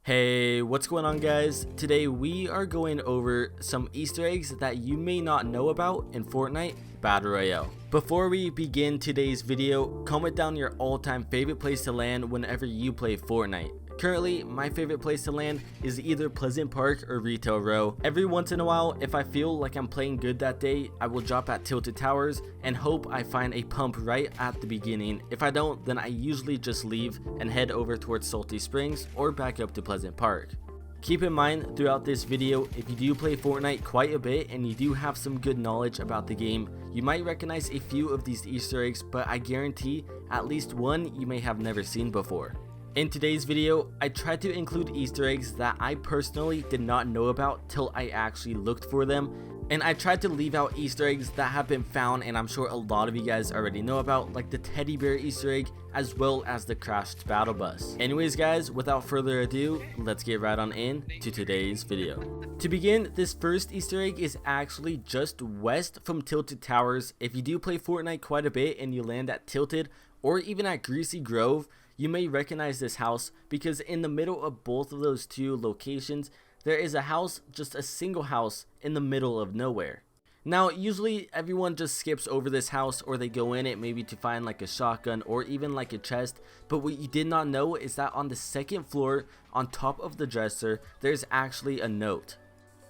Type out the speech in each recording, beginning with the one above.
Hey, what's going on guys? Today we are going over some Easter eggs that you may not know about in Fortnite Battle Royale. Before we begin today's video, comment down your all-time favorite place to land whenever you play Fortnite. Currently, my favorite place to land is either Pleasant Park or Retail Row. Every once in a while, if I feel like I'm playing good that day, I will drop at Tilted Towers and hope I find a pump right at the beginning. If I don't, then I usually just leave and head over towards Salty Springs or back up to Pleasant Park. Keep in mind throughout this video, if you do play Fortnite quite a bit and you do have some good knowledge about the game, you might recognize a few of these Easter eggs, but I guarantee at least one you may have never seen before. In today's video, I tried to include Easter eggs that I personally did not know about till I actually looked for them, and I tried to leave out Easter eggs that have been found and I'm sure a lot of you guys already know about, like the teddy bear Easter egg as well as the crashed battle bus. Anyways guys, without further ado, let's get right on in to today's video. To begin, this first Easter egg is actually just west from Tilted Towers. If you do play Fortnite quite a bit and you land at Tilted or even at Greasy Grove, you may recognize this house because in the middle of both of those two locations, there is a house, just a single house in the middle of nowhere. Now, usually everyone just skips over this house or they go in it maybe to find like a shotgun or even like a chest, but what you did not know is that on the second floor, on top of the dresser, there's actually a note.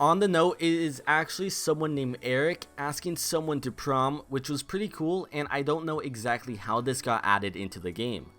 On the note, it is actually someone named Erik asking someone to prom, which was pretty cool, and I don't know exactly how this got added into the game.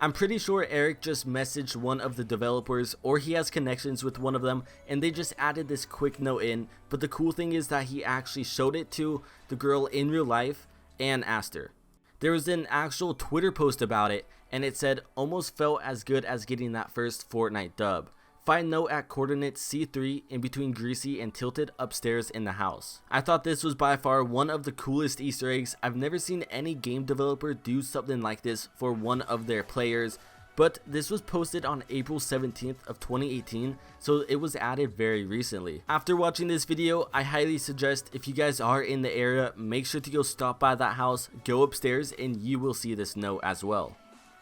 I'm pretty sure Erik just messaged one of the developers or he has connections with one of them and they just added this quick note in, but the cool thing is that he actually showed it to the girl in real life and asked her. There was an actual Twitter post about it and it said, "Almost felt as good as getting that first Fortnite dub. Find note at coordinates C3 in between Greasy and Tilted upstairs in the house." I thought this was by far one of the coolest Easter eggs. I've never seen any game developer do something like this for one of their players, but this was posted on April 17th of 2018, so it was added very recently. After watching this video, I highly suggest if you guys are in the area, make sure to go stop by that house, go upstairs, and you will see this note as well.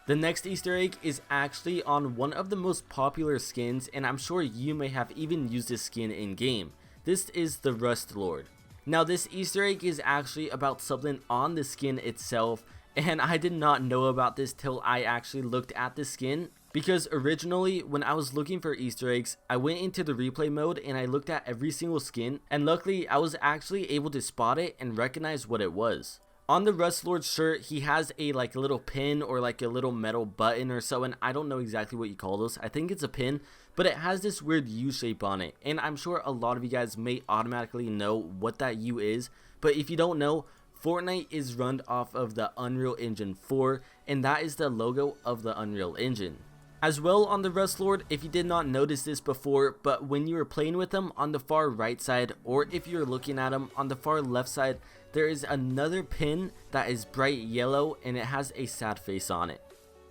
The next Easter egg is actually on one of the most popular skins, and I'm sure you may have even used this skin in game. This is the Rust Lord. Now this Easter egg is actually about something on the skin itself, and I did not know about this till I actually looked at the skin, because originally when I was looking for Easter eggs, I went into the replay mode and I looked at every single skin, and luckily I was actually able to spot it and recognize what it was. On the Rust Lord shirt, he has a little pin or like a little metal button or so, and I don't know exactly what you call those. I think it's a pin, but it has this weird U shape on it, and I'm sure a lot of you guys may automatically know what that U is, but if you don't know, Fortnite is run off of the Unreal Engine 4, and that is the logo of the Unreal Engine. As well on the Rust Lord, if you did not notice this before, but when you were playing with him on the far right side, or if you're looking at him on the far left side, there is another pin that is bright yellow and it has a sad face on it.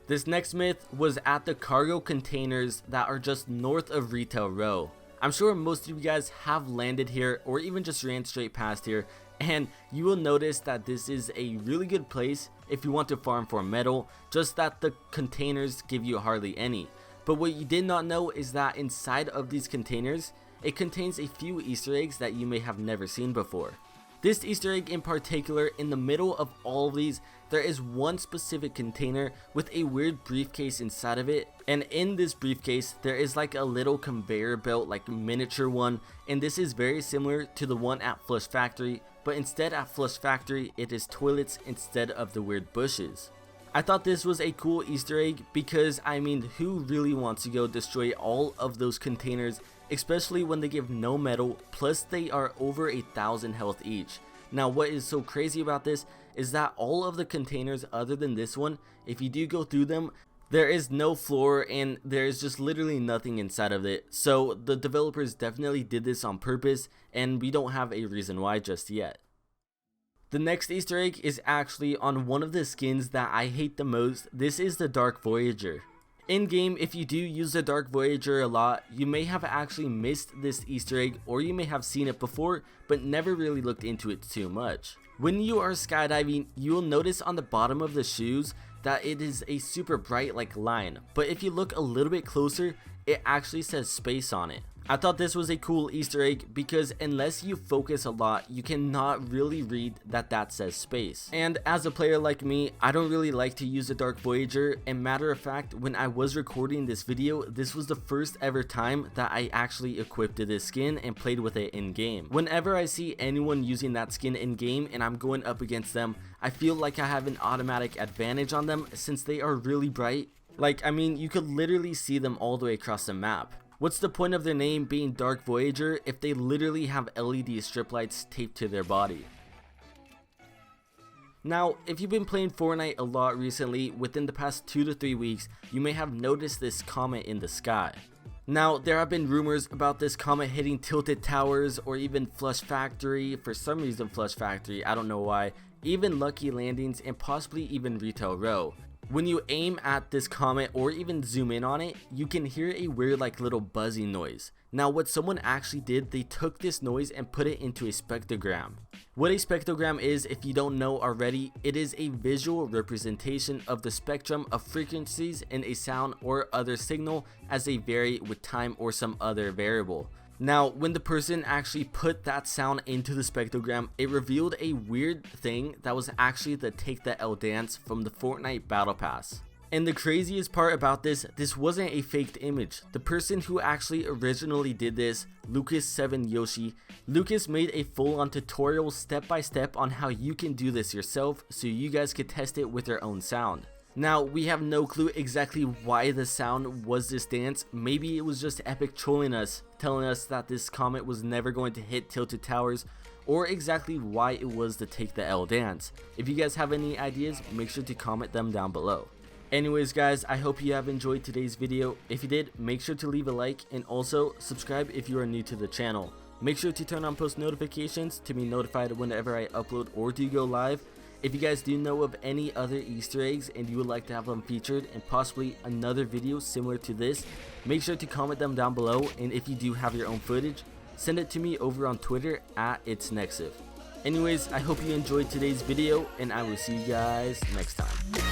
This next myth was at the cargo containers that are just north of Retail Row. I'm sure most of you guys have landed here or even just ran straight past here, and you will notice that this is a really good place if you want to farm for metal, just that the containers give you hardly any. But what you did not know is that inside of these containers, it contains a few Easter eggs that you may have never seen before. This Easter egg in particular, in the middle of all of these, there is one specific container with a weird briefcase inside of it, and in this briefcase there is like a little conveyor belt, like miniature one, and this is very similar to the one at Flush Factory, but instead at Flush Factory it is toilets instead of the weird bushes. I thought this was a cool Easter egg because, I mean, who really wants to go destroy all of those containers, especially when they give no metal, plus they are over 1,000 health each. Now what is so crazy about this is that all of the containers other than this one, if you do go through them, there is no floor and there is just literally nothing inside of it. So the developers definitely did this on purpose, and we don't have a reason why just yet. The next Easter egg is actually on one of the skins that I hate the most. This is the Dark Voyager. In game, if you do use the Dark Voyager a lot, you may have actually missed this Easter egg, or you may have seen it before but never really looked into it too much. When you are skydiving, you will notice on the bottom of the shoes that it is a super bright like line, but if you look a little bit closer, it actually says space on it. I thought this was a cool Easter egg because unless you focus a lot, you cannot really read that says space. And as a player like me, I don't really like to use the Dark Voyager, and matter of fact, when I was recording this video, this was the first ever time that I actually equipped this skin and played with it in game. Whenever I see anyone using that skin in game and I'm going up against them, I feel like I have an automatic advantage on them since they are really bright. Like, I mean, you could literally see them all the way across the map. What's the point of their name being Dark Voyager if they literally have LED strip lights taped to their body? Now, if you've been playing Fortnite a lot recently, within the past 2 to 3 weeks, you may have noticed this comet in the sky. Now, there have been rumors about this comet hitting Tilted Towers or even Flush Factory, for some reason Flush Factory, I don't know why, even Lucky Landings and possibly even Retail Row. When you aim at this comet or even zoom in on it, you can hear a weird like little buzzing noise. Now what someone actually did, they took this noise and put it into a spectrogram. What a spectrogram is, if you don't know already, it is a visual representation of the spectrum of frequencies in a sound or other signal as they vary with time or some other variable. Now, when the person actually put that sound into the spectrogram, it revealed a weird thing that was actually the Take the L dance from the Fortnite Battle Pass. And the craziest part about this wasn't a faked image. The person who actually originally did this, Lucas7Yoshi, Lucas made a full-on tutorial step-by-step on how you can do this yourself so you guys could test it with your own sound. Now, we have no clue exactly why the sound was this dance. Maybe it was just Epic trolling us, telling us that this comet was never going to hit Tilted Towers, or exactly why it was the Take the L dance. If you guys have any ideas, make sure to comment them down below. Anyways guys, I hope you have enjoyed today's video. If you did, make sure to leave a like and also subscribe if you are new to the channel. Make sure to turn on post notifications to be notified whenever I upload or do go live. If you guys do know of any other Easter eggs and you would like to have them featured in possibly another video similar to this, make sure to comment them down below, and if you do have your own footage, send it to me over on Twitter at @itsnexif. Anyways, I hope you enjoyed today's video and I will see you guys next time.